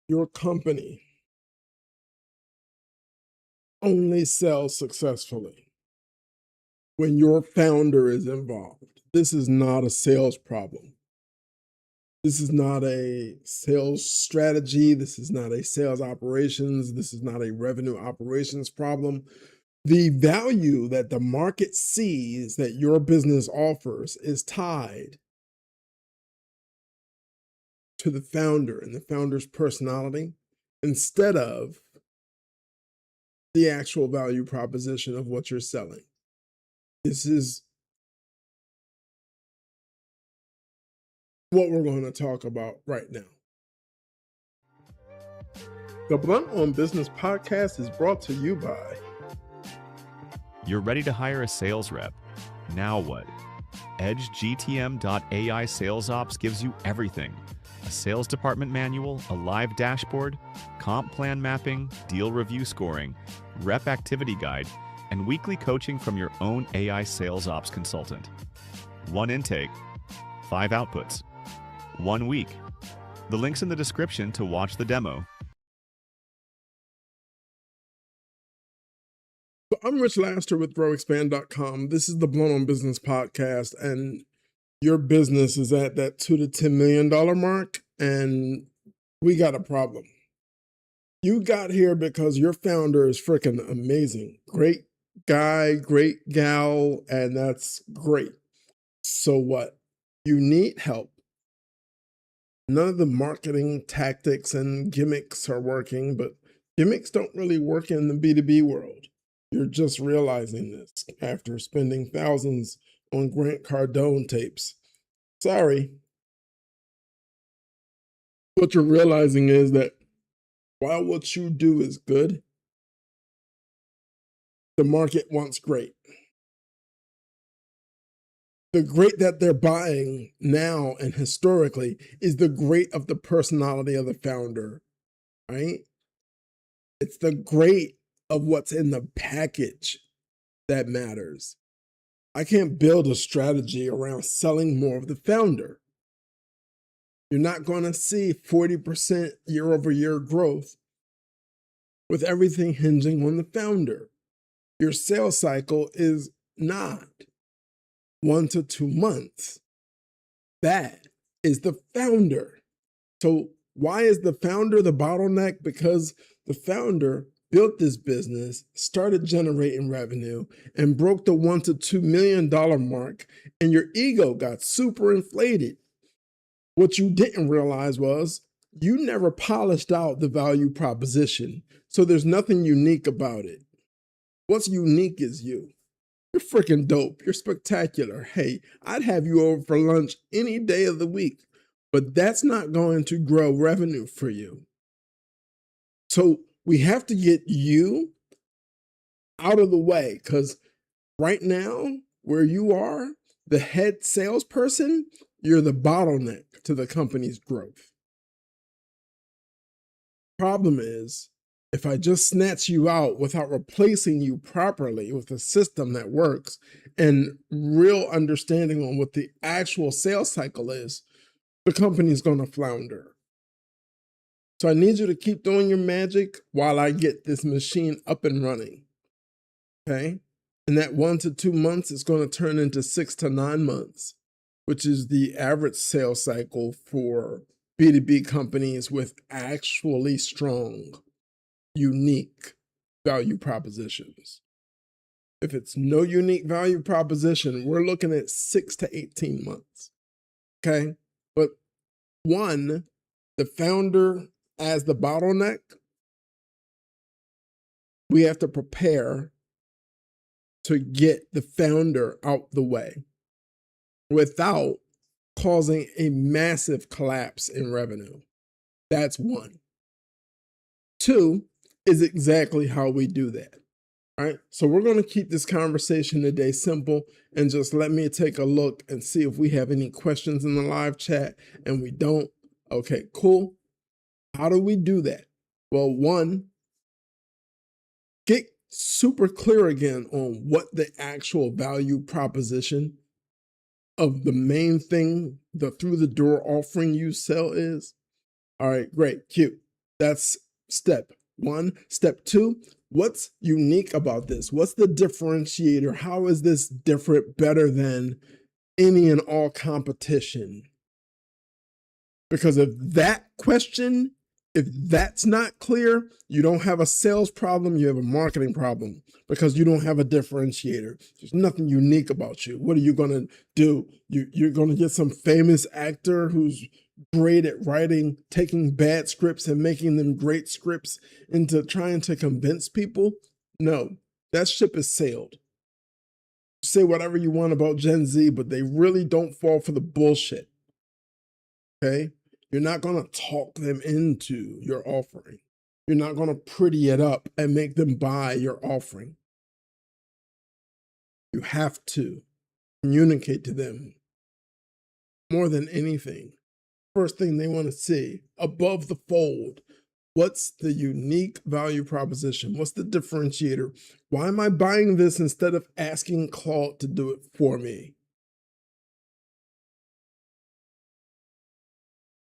your company only sells successfully when your founder is involved. This is not a sales problem. This is not a sales strategy. This is not a sales operations. This is not a revenue operations problem. The value that the market sees that your business offers is tied to the founder and the founder's personality instead of the actual value proposition of what you're selling. This is what we're going to talk about right now. The Blunt on Business podcast is brought to you by... You're ready to hire a sales rep. Now what? EdgeGTM.ai Sales Ops gives you everything. A sales department manual, a live dashboard, comp plan mapping, deal review scoring, rep activity guide, and weekly coaching from your own AI sales ops consultant. 1 intake, 5 outputs, 1 week. The link's in the description to watch the demo. So I'm Rich Laster with GrowExpand.com. This is the Blunt on Business podcast, and your business is at that $2 to $10 million mark, and we got a problem. You got here because your founder is freaking amazing. Great guy, great gal, and that's great. So what? You need help. None of the marketing tactics and gimmicks are working, but gimmicks don't really work in the B2B world. You're just realizing this after spending thousands on Grant Cardone tapes. Sorry. What you're realizing is that while what you do is good, the market wants great. The great that they're buying now and historically is the great of the personality of the founder, right? It's the great of what's in the package that matters. I can't build a strategy around selling more of the founder. You're not going to see 40% year-over-year growth with everything hinging on the founder. Your sales cycle is not 1 to 2 months. That is the founder. So why is the founder the bottleneck? Because the founder built this business, started generating revenue, and broke the $1 to $2 million mark, and your ego got super inflated. What you didn't realize was you never polished out the value proposition, so there's nothing unique about it. What's unique is you. You're freaking dope. You're spectacular. Hey, I'd have you over for lunch any day of the week, but that's not going to grow revenue for you. So we have to get you out of the way, because right now, where you are, the head salesperson, you're the bottleneck to the company's growth. Problem is, if I just snatch you out without replacing you properly with a system that works and real understanding on what the actual sales cycle is, the company's going to flounder. So I need you to keep doing your magic while I get this machine up and running, okay? And that 1 to 2 months is going to turn into 6 to 9 months, which is the average sales cycle for B2B companies with actually strong, unique value propositions. If it's no unique value proposition, we're looking at 6 to 18 months, okay? But one, the founder as the bottleneck, we have to prepare to get the founder out the way without causing a massive collapse in revenue. That's one. 2 is exactly how we do that. All right, so we're going to keep this conversation today simple, and just let me take a look and see if we have any questions in the live chat, and we don't. Okay, cool. How do we do that? Well, one, get super clear again on what the actual value proposition of the main thing, the through the door offering you sell is. All right, great, cute. That's step one. Step two, what's unique about this? What's the differentiator? How is this different, better than any and all competition? Because if that question, if that's not clear, you don't have a sales problem, you have a marketing problem because you don't have a differentiator. There's nothing unique about you. What are you going to do? You're going to get some famous actor who's great at writing, taking bad scripts and making them great scripts into trying to convince people? No, that ship has sailed. Say whatever you want about Gen Z, but they really don't fall for the bullshit. Okay? You're not going to talk them into your offering. You're not going to pretty it up and make them buy your offering. You have to communicate to them more than anything. First thing they want to see above the fold. What's the unique value proposition? What's the differentiator? Why am I buying this instead of asking Claude to do it for me?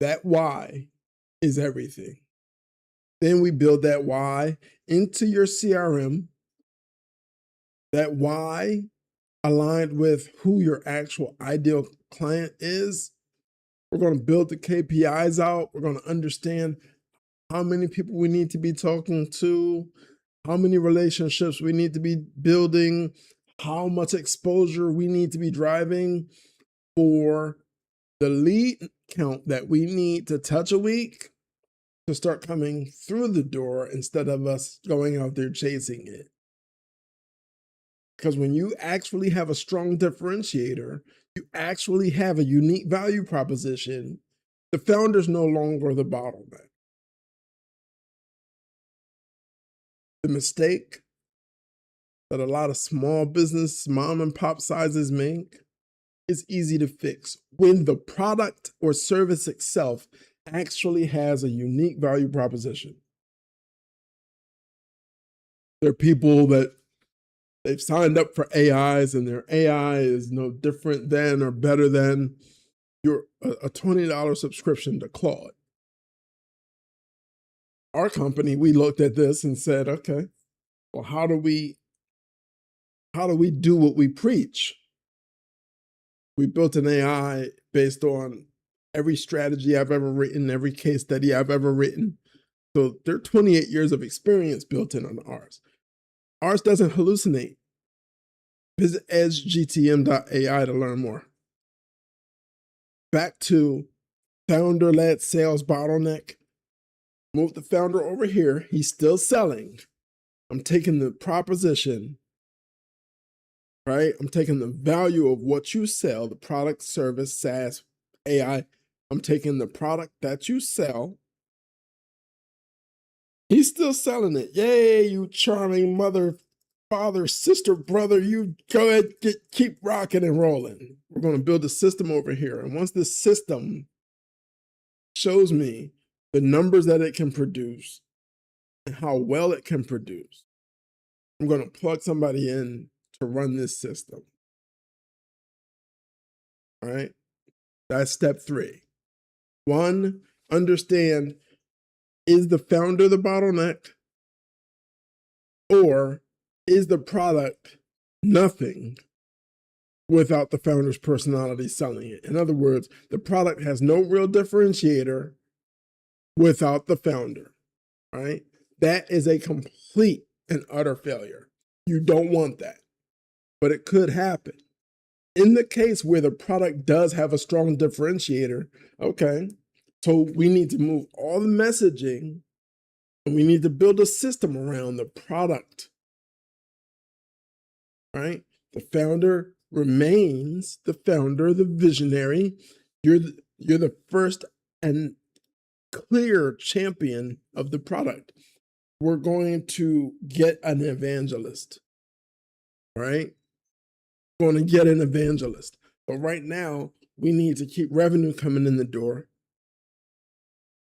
That why is everything. Then we build that why into your CRM. That why aligned with who your actual ideal client is. We're going to build the KPIs out. We're going to understand how many people we need to be talking to, how many relationships we need to be building, how much exposure we need to be driving for the lead count that we need to touch a week to start coming through the door instead of us going out there chasing it. Because when you actually have a strong differentiator, you actually have a unique value proposition, the founder's no longer the bottleneck. The mistake that a lot of small business, mom and pop sizes make is easy to fix when the product or service itself actually has a unique value proposition. There are people that they've signed up for AIs and their AI is no different than or better than a $20 subscription to Claude. Our company, we looked at this and said, okay, well, how do we do what we preach? We built an AI based on every strategy I've ever written, every case study I've ever written. So there are 28 years of experience built in on ours. Ours doesn't hallucinate. Visit edgegtm.ai to learn more. Back to founder-led sales bottleneck. Move the founder over here. He's still selling. I'm taking the proposition, right? I'm taking the value of what you sell, the product, service, SaaS, AI. I'm taking the product that you sell. He's still selling it. Yay, you charming mother, father, sister, brother. You go ahead, keep rocking and rolling. We're going to build a system over here. And once this system shows me the numbers that it can produce and how well it can produce, I'm going to plug somebody in to run this system. All right? That's step 3. 1, understand, is the founder the bottleneck? Or is the product nothing without the founder's personality selling it? In other words, the product has no real differentiator without the founder, right? That is a complete and utter failure. You don't want that, but it could happen. In the case where the product does have a strong differentiator, okay, so we need to move all the messaging and we need to build a system around the product, right? The founder remains the founder, the visionary. You're the first and clear champion of the product. We're going to get an evangelist, right? We're going to get an evangelist. But right now, we need to keep revenue coming in the door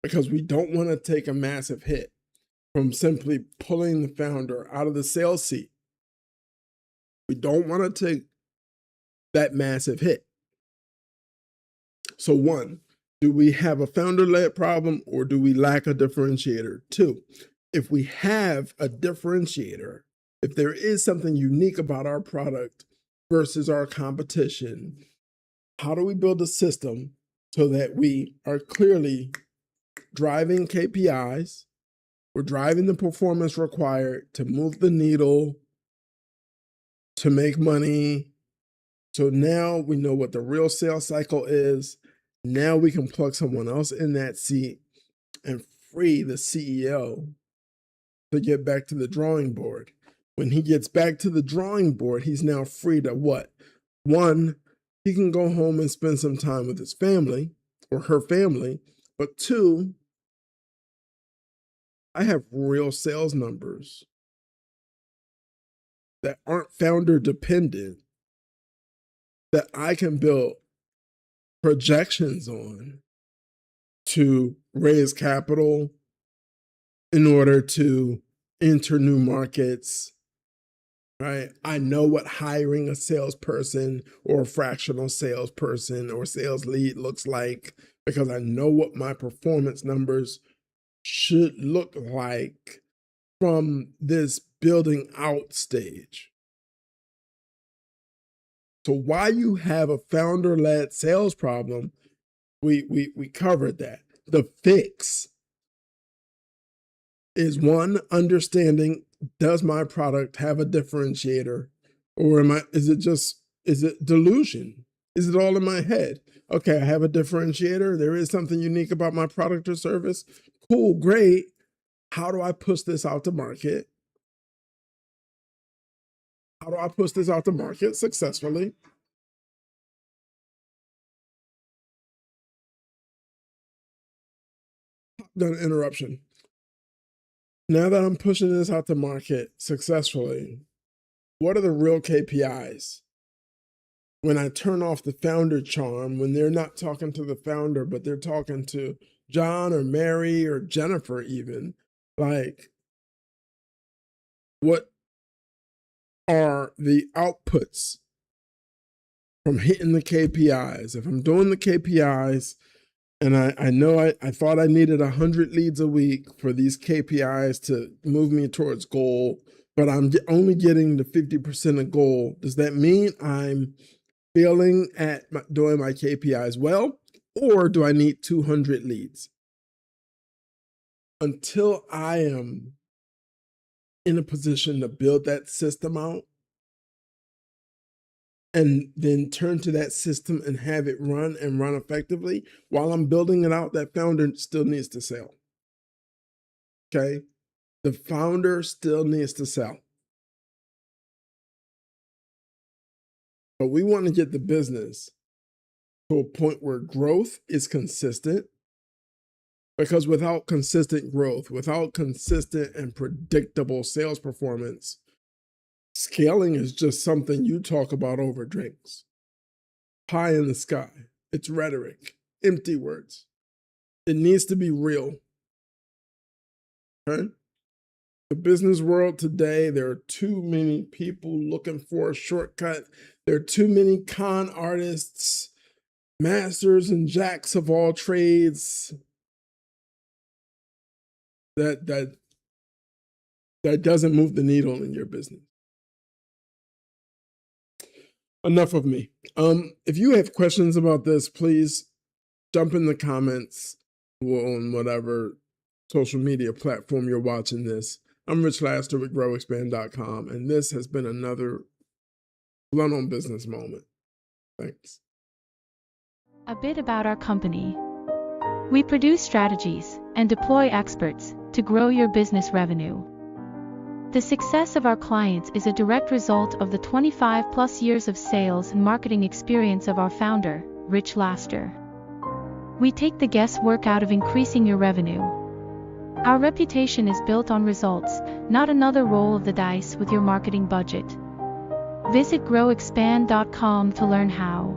because we don't want to take a massive hit from simply pulling the founder out of the sales seat. We don't want to take that massive hit. So 1, Do we have a founder-led problem, or do we lack a differentiator? 2, if we have a differentiator, if there is something unique about our product versus our competition, how do we build a system so that we are clearly driving KPIs, we're driving the performance required to move the needle, to make money. So now we know what the real sales cycle is. Now we can plug someone else in that seat and free the CEO to get back to the drawing board. When he gets back to the drawing board, he's now free to what? 1, he can go home and spend some time with his family or her family. But 2, I have real sales numbers that aren't founder dependent that I can build projections on to raise capital in order to enter new markets, right? I know what hiring a salesperson or a fractional salesperson or sales lead looks like because I know what my performance numbers should look like from this building out stage. So why you have a founder-led sales problem, we covered that. The fix is 1, understanding, does my product have a differentiator, or is it delusion? Is it all in my head? Okay, I have a differentiator. There is something unique about my product or service. Cool, great. How do I push this out to market? How do I push this out to market successfully? Done interruption. Now that I'm pushing this out to market successfully, what are the real KPIs? When I turn off the founder charm, when they're not talking to the founder, but they're talking to John or Mary or Jennifer even, like, what are the outputs from hitting the KPIs? If I'm doing the KPIs and I know I thought I needed 100 leads a week for these KPIs to move me towards goal, but I'm only getting the 50% of goal, does that mean I'm failing at doing my KPIs well, or do I need 200 leads? Until I am in a position to build that system out and then turn to that system and have it run and run effectively, while I'm building it out, that founder still needs to sell. Okay? The founder still needs to sell. But we want to get the business to a point where growth is consistent, because without consistent growth, without consistent and predictable sales performance, scaling is just something you talk about over drinks. Pie in the sky. It's rhetoric, empty words. It needs to be real. Okay? The business world today, there are too many people looking for a shortcut. There are too many con artists, masters and jacks of all trades that doesn't move the needle in your business. Enough of me. If you have questions about this, please jump in the comments on whatever social media platform you're watching this. I'm Rich Laster with growexpand.com, and this has been another Blunt on Business moment. Thanks. A bit about our company. We produce strategies and deploy experts to grow your business revenue. The success of our clients is a direct result of the 25+ years of sales and marketing experience of our founder, Rich Laster. We take the guesswork out of increasing your revenue. Our reputation is built on results, not another roll of the dice with your marketing budget. Visit growexpand.com to learn how.